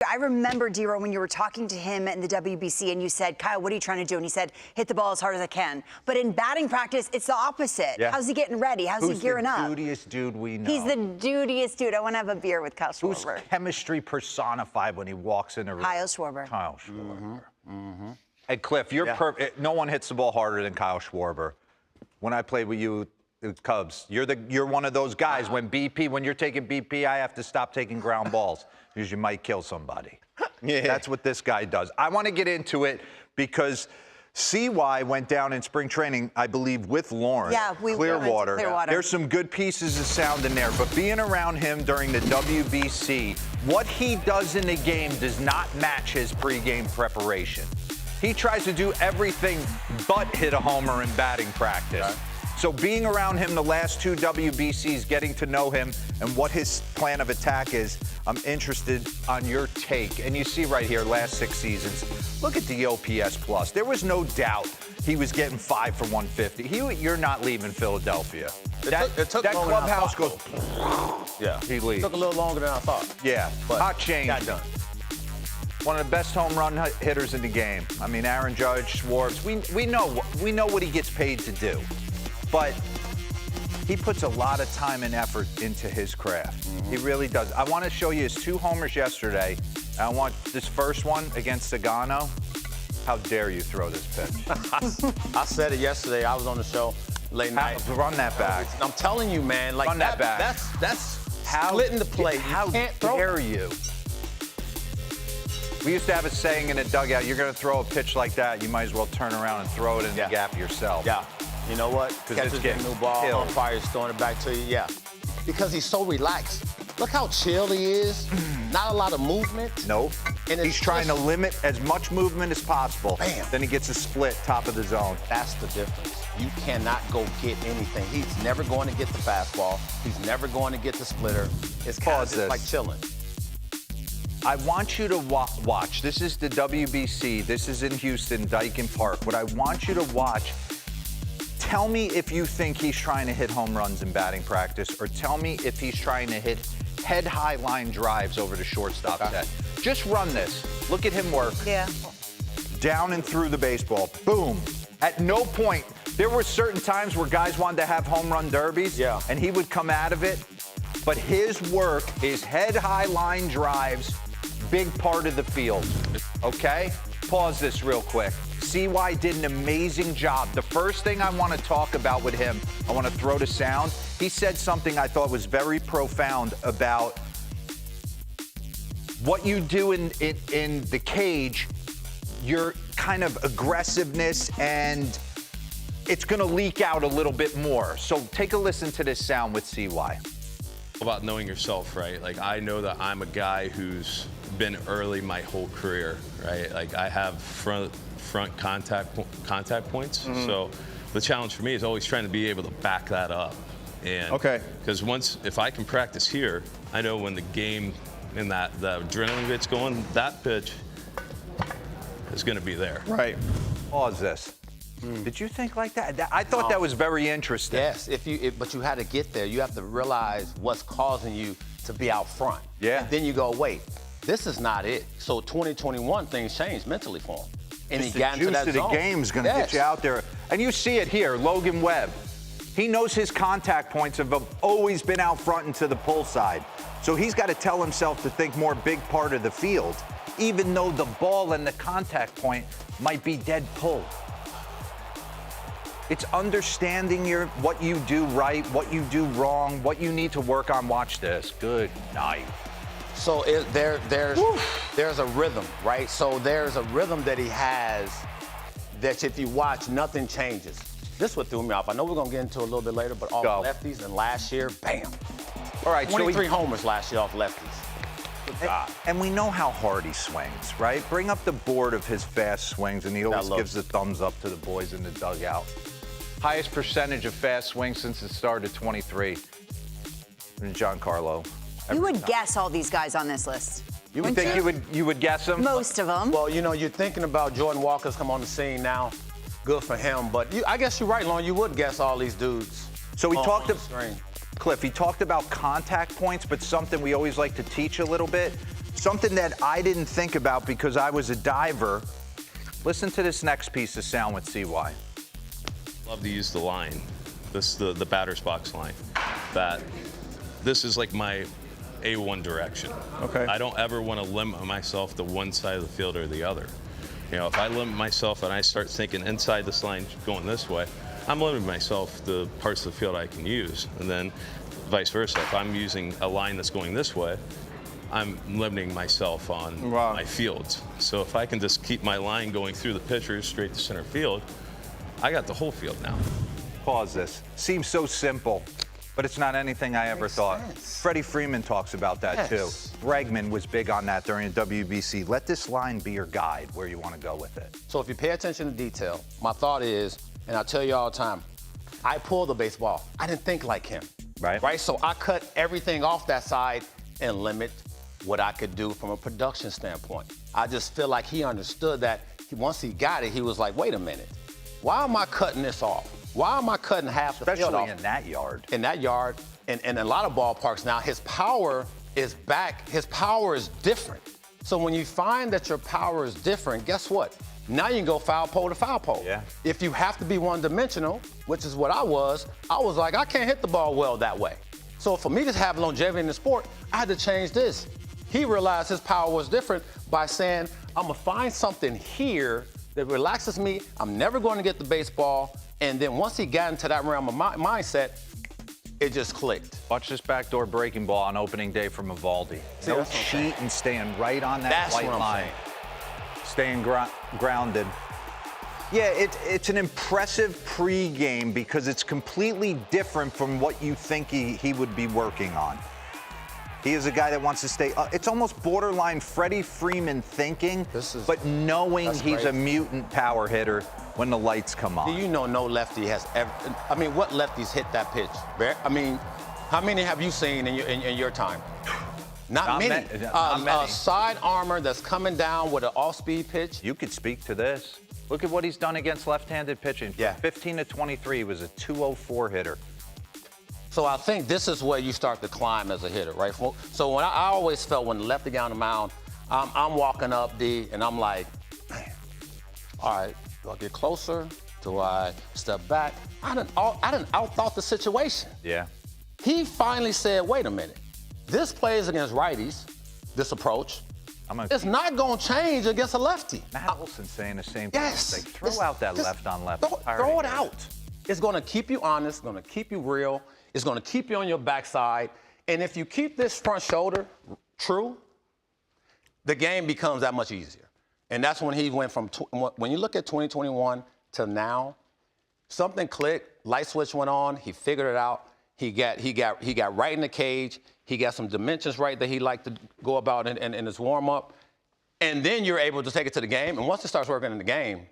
I remember, D-Ro, when you were talking to him in the WBC and you said, Kyle, what are you trying to do? And he said, hit the ball as hard as I can. But in batting practice, it's the opposite. Yeah. How's he getting ready? How's he gearing up? Who's the dudiest dude we know? He's the dudiest dude. I want to have a beer with Kyle Schwarber. Who's chemistry personified when he walks in a room? Kyle Schwarber. Kyle Schwarber. Hey, Cliff, you're perfect. No one hits the ball harder than Kyle Schwarber. When I played with you, Cubs, you're one of those guys. When you're taking BP, I have to stop taking ground balls because you might kill somebody. Yeah. That's what this guy does. I want to get into it because CY went down in spring training, I believe, with Lauren. Yeah, Clearwater. Clearwater. There's some good pieces of sound in there, but being around him during the WBC, what he does in the game does not match his pregame preparation. He tries to do everything but hit a homer in batting practice. Right. So being around him the last two WBCs, getting to know him and what his plan of attack is, I'm interested on your take. And you see right here, last 6 seasons, look at the OPS plus. There was no doubt he was getting 5 for 150. You're not leaving Philadelphia. It took that clubhouse goes. Yeah, he leaves. It took a little longer than I thought. Yeah, but hot change. Got done. One of the best home run hitters in the game. I mean, Aaron Judge, Schwartz. We know what he gets paid to do, but he puts a lot of time and effort into his craft. He really does. I want to show you his 2 homers yesterday. I want this first one against Sagano. How dare you throw this pitch? I said it yesterday. I was on the show late night. Run that back. I'm telling you, man. Like run that back. That's splitting the plate. How dare you? We used to have a saying in a dugout, you're going to throw a pitch like that, you might as well turn around and throw it in the gap yourself. Yeah. You know what? Because it's getting new ball, killed. umpire's throwing it back to you. Yeah. Because he's so relaxed. Look how chill he is. Not a lot of movement. Nope. And he's trying to limit as much movement as possible. Bam. Then he gets a split top of the zone. That's the difference. You cannot go get anything. He's never going to get the fastball. He's never going to get the splitter. It's kind of just like chilling. I want you to watch. This is the WBC. This is in Houston, Daikin Park. What I want you to watch, tell me if you think he's trying to hit home runs in batting practice, or tell me if he's trying to hit head-high line drives over the shortstop set. Just run this. Look at him work. Yeah. Down and through the baseball. Boom. At no point, there were certain times where guys wanted to have home run derbies, and he would come out of it. But his work is head-high line drives, big part of the field, okay? Pause this real quick. CY did an amazing job. The first thing I want to talk about with him, I want to throw to sound. He said something I thought was very profound about what you do in the cage, your kind of aggressiveness, and it's going to leak out a little bit more. So take a listen to this sound with CY. About knowing yourself, right? Like, I know that I'm a guy who's been early my whole career, right? Like, I have front contact points. So the challenge for me is always trying to be able to back that up. And because if I can practice here, I know when the game and the adrenaline gets going, that pitch is going to be there. Right. Pause this. Did you think like that? I thought that was very interesting. Yes, but you had to get there. You have to realize what's causing you to be out front. Yeah. And then you go, wait, this is not it. So 2021, things changed mentally for him. And Just he got into that the zone. The game's going to get you out there. And you see it here, Logan Webb. He knows his contact points have always been out front and to the pull side. So he's got to tell himself to think more big part of the field, even though the ball and the contact point might be dead pull. It's understanding what you do right, what you do wrong, what you need to work on. Watch this. Good night. So there's a rhythm, right? So there's a rhythm that he has that if you watch, nothing changes. This is what threw me off. I know we're going to get into it a little bit later, but all lefties, and last year, bam. All right, 23 homers last year off lefties. And we know how hard he swings, right? Bring up the board of his fast swings, and he always gives the thumbs up to the boys in the dugout. Highest percentage of fast swings since the start of 23. Giancarlo. You would guess all these guys on this list. You would think you would guess them? Most of them. Well, you know, you're thinking about Jordan Walker's come on the scene now. Good for him. But I guess you're right, Lauren. You would guess all these dudes. So he talked about, Cliff, he talked about contact points, but something we always like to teach a little bit. Something that I didn't think about because I was a diver. Listen to this next piece of sound with CY. Love to use the line, the batter's box line. This is like my A1 direction. Okay. I don't ever want to limit myself to one side of the field or the other. You know, if I limit myself and I start thinking inside this line going this way, I'm limiting myself to parts of the field I can use. And then vice versa. If I'm using a line that's going this way, I'm limiting myself on my fields. So if I can just keep my line going through the pitchers straight to center field, I got the whole field now. Pause this. Seems so simple, but it's not anything I ever thought. Freddie Freeman talks about that too. Bregman was big on that during the WBC. Let this line be your guide where you want to go with it. So if you pay attention to detail, my thought is, and I tell you all the time, I pull the baseball. I didn't think like him. Right? So I cut everything off that side and limit what I could do from a production standpoint. I just feel like he understood that once he got it, he was like, wait a minute, why am I cutting this off? Why am I cutting half the field off? Especially in that yard. In that yard, and a lot of ballparks now, his power is back. His power is different. So when you find that your power is different, guess what? Now you can go foul pole to foul pole. Yeah. If you have to be one-dimensional, which is what I was like, I can't hit the ball well that way. So for me to have longevity in the sport, I had to change this. He realized his power was different by saying, I'm gonna find something here that relaxes me. I'm never going to get the baseball. And then once he got into that realm of mindset, it just clicked. Watch this backdoor breaking ball on opening day from Evaldi. No cheat and staying right on that white line. Staying grounded. Yeah, it's an impressive pregame because it's completely different from what you think he would be working on. He is a guy that wants to stay. It's almost borderline Freddie Freeman thinking, but knowing he's a mutant power hitter when the lights come on. Do you know no lefty has ever? I mean, what lefties hit that pitch? I mean, how many have you seen in your time? Not many. Not many. A side armor that's coming down with an off-speed pitch. You could speak to this. Look at what he's done against left-handed pitching. Yeah. 15 to 23, he was a 204 hitter. So I think this is where you start to climb as a hitter, right? So when I always felt when the lefty got on the mound, I'm walking up, D, and I'm like, man, all right, do I get closer? Do I step back? I didn't outthought the situation. Yeah. He finally said, wait a minute. This plays against righties, this approach. It's not going to change against a lefty. Matt Olson saying the same thing. Yes. Like, throw out that left-on-left. Throw it out. It's going to keep you honest, going to keep you real. It's going to keep you on your backside. And if you keep this front shoulder true, the game becomes that much easier. And that's when he went from, when you look at 2021 to now, something clicked, light switch went on, he figured it out. He got right in the cage. He got some dimensions right that he liked to go about in his warm-up. And then you're able to take it to the game. And once it starts working in the game,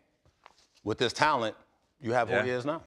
with this talent, you have who he is now.